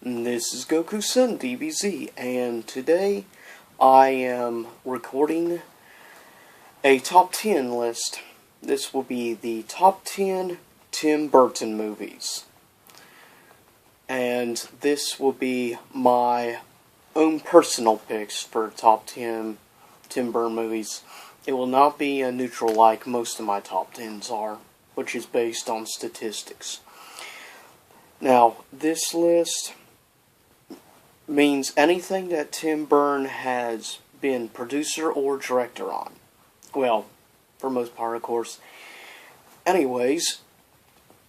This is Goku-san DBZ, and today I am recording a top 10 list. This will be the top 10 Tim Burton movies. And this will be my own personal picks for top 10 Tim Burton movies. It will not be a neutral like most of my top 10s are, which is based on statistics. Now, this list means anything that Tim Burton has been producer or director on. Well, for most part, of course. Anyways,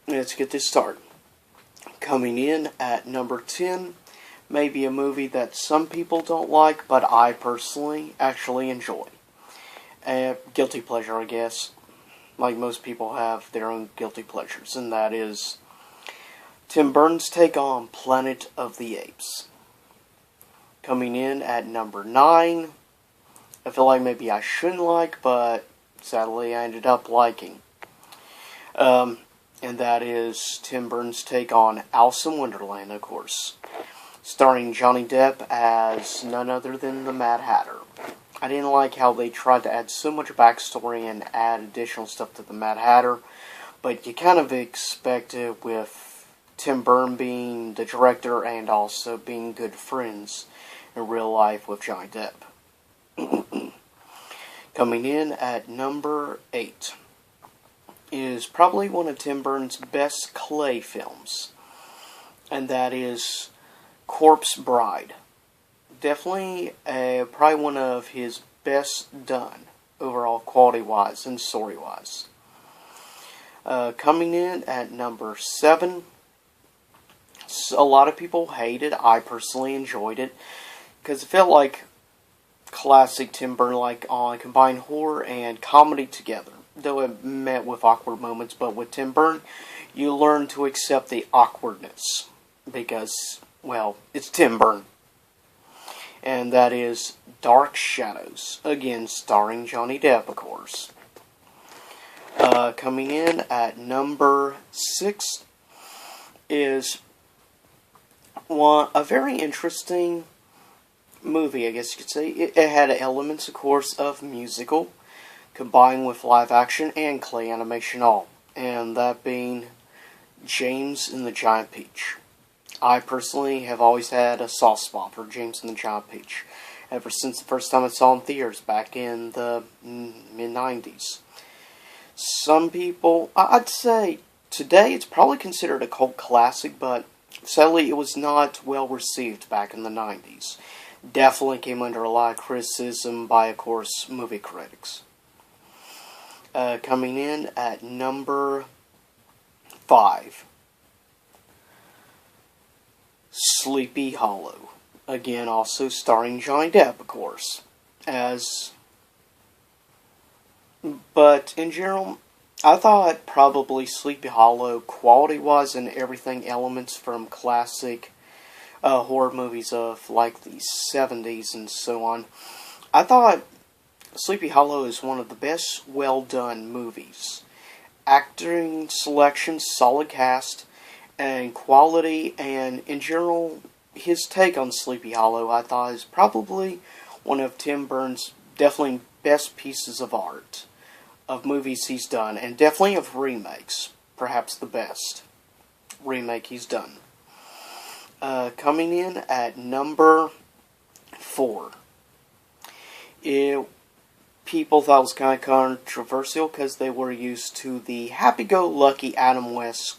let's get this started. Coming in at number 10, maybe a movie that some people don't like, but I personally actually enjoy. Guilty pleasure, I guess. Like most people have their own guilty pleasures, and that is Tim Burton's take on Planet of the Apes. Coming in at number 9, I feel like maybe I shouldn't like, but sadly I ended up liking. And that is Tim Burton's take on Alice in Wonderland, of course. Starring Johnny Depp as none other than the Mad Hatter. I didn't like how they tried to add so much backstory and add additional stuff to the Mad Hatter, but you kind of expect it with Tim Burton being the director and also being good friends in real life with Johnny Depp. Coming in at number 8 is probably one of Tim Burton's best clay films, and that is Corpse Bride. Definitely probably one of his best done overall quality-wise and story-wise. Coming in at number 7, a lot of people hate it. I personally enjoyed it because it felt like classic Tim Burton, like on combined horror and comedy together. Though it met with awkward moments, but with Tim Burton, you learn to accept the awkwardness because, well, it's Tim Burton. And that is Dark Shadows, again starring Johnny Depp, of course. Coming in at number 6 is a very interesting movie, I guess you could say. It had elements, of course, of musical, combined with live action and clay animation all. And that being James and the Giant Peach. I personally have always had a soft spot for James and the Giant Peach, ever since the first time I saw it in theaters back in the mid-90s. Some people, I'd say today it's probably considered a cult classic, but sadly it was not well received back in the 90s. Definitely came under a lot of criticism by, of course, movie critics. Coming in at number 5, Sleepy Hollow. Again, also starring Johnny Depp, of course. But in general, I thought probably Sleepy Hollow, quality-wise and everything, elements from classic horror movies of like the 70s and so on. I thought Sleepy Hollow is one of the best well-done movies. Acting selection, solid cast, and quality, and in general, his take on Sleepy Hollow, I thought, is probably one of Tim Burton's definitely best pieces of art, of movies he's done, and definitely of remakes, perhaps the best remake he's done. Coming in at number 4, people thought it was kind of controversial because they were used to the happy-go-lucky Adam West,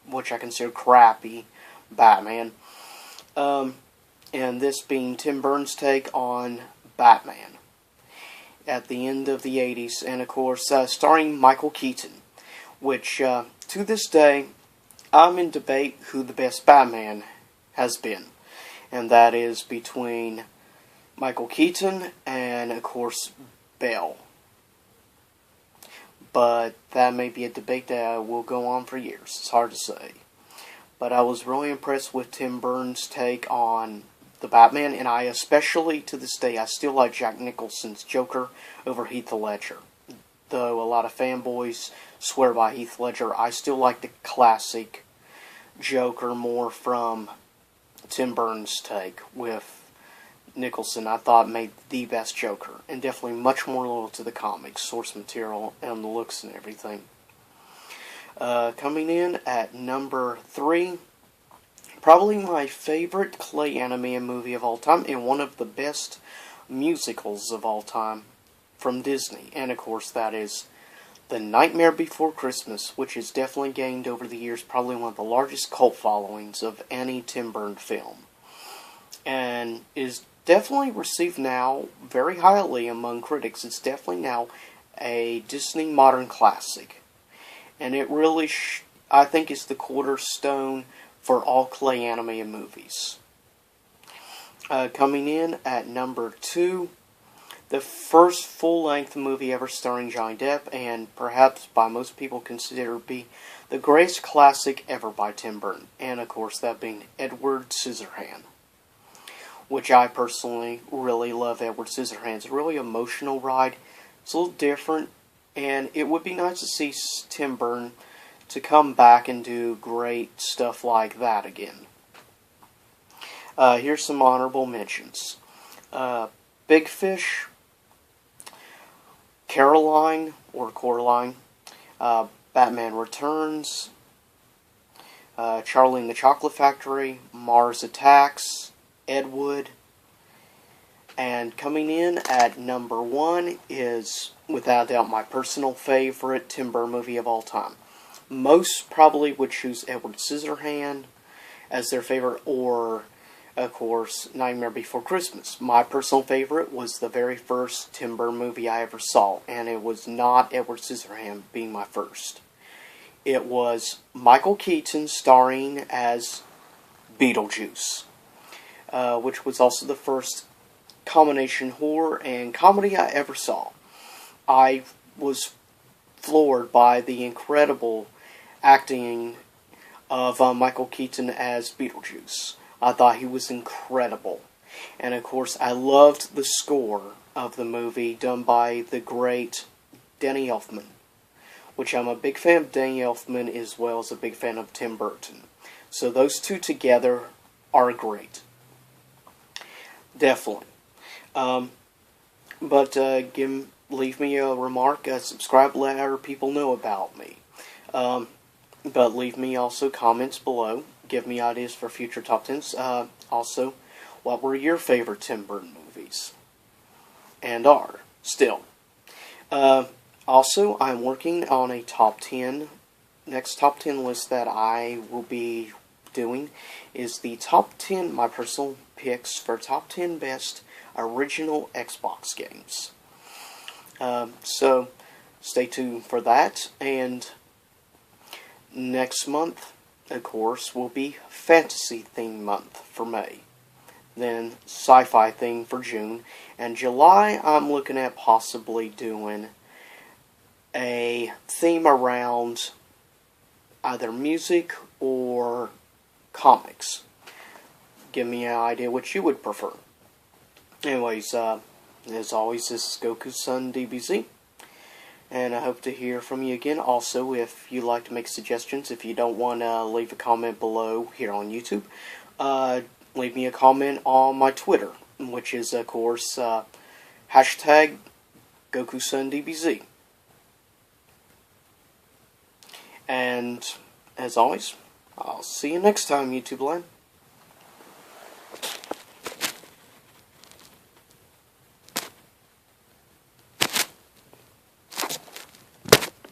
which I consider crappy, Batman. And this being Tim Burton's take on Batman at the end of the 80s, and of course starring Michael Keaton, which to this day I'm in debate who the best Batman has been, and that is between Michael Keaton and of course Bale. But that may be a debate that will go on for years. It's hard to say. But I was really impressed with Tim Burton's take on the Batman, and I especially, to this day, I still like Jack Nicholson's Joker over Heath Ledger. Though a lot of fanboys swear by Heath Ledger, I still like the classic Joker more from Tim Burton's take with Nicholson, I thought, made the best Joker, and definitely much more loyal to the comics, source material, and the looks and everything. Coming in at number 3, probably my favorite clay animated movie of all time, and one of the best musicals of all time from Disney, and of course that is The Nightmare Before Christmas, which has definitely gained over the years probably one of the largest cult followings of any Tim Burton film, and is definitely received now very highly among critics. It's definitely now a Disney modern classic, and it really, I think, is the cornerstone for all clay animated movies. Coming in at number 2, the first full-length movie ever starring Johnny Depp, and perhaps by most people considered to be the greatest classic ever by Tim Burton, and of course that being Edward Scissorhands, which I personally really love. Edward Scissorhands. It's a really emotional ride. It's a little different, and it would be nice to see Tim Burton to come back and do great stuff like that again. Here's some honorable mentions. Big Fish, Caroline, or Coraline, Batman Returns, Charlie and the Chocolate Factory, Mars Attacks, Ed Wood, and coming in at number 1 is, without doubt, my personal favorite Tim Burton movie of all time. Most probably would choose Edward Scissorhands as their favorite, or, of course, Nightmare Before Christmas. My personal favorite was the very first Tim Burton movie I ever saw, and it was not Edward Scissorhands being my first. It was Michael Keaton starring as Beetlejuice, which was also the first combination horror and comedy I ever saw. I was floored by the incredible acting of Michael Keaton as Beetlejuice. I thought he was incredible. And of course, I loved the score of the movie done by the great Danny Elfman, which I'm a big fan of Danny Elfman as well as a big fan of Tim Burton. So those two together are great. Definitely. But leave me a remark, subscribe, let other people know about me. But leave me also comments below. Give me ideas for future top 10s. Also, what were your favorite Tim Burton movies? And are still. Also, I'm working on a top 10. Next top 10 list that I will be doing is the top 10, my personal picks for top 10 best original Xbox games. So, stay tuned for that. And next month, of course, will be fantasy theme month for May. Then sci-fi theme for June. And July, I'm looking at possibly doing a theme around either music or comics. Give me an idea what you would prefer. Anyways, as always, this is Goku's son, DBZ. And I hope to hear from you again. Also, if you'd like to make suggestions, if you don't want to leave a comment below here on YouTube, leave me a comment on my Twitter, which is, of course, hashtag GokuSunDBZ. And, as always, I'll see you next time, YouTube land.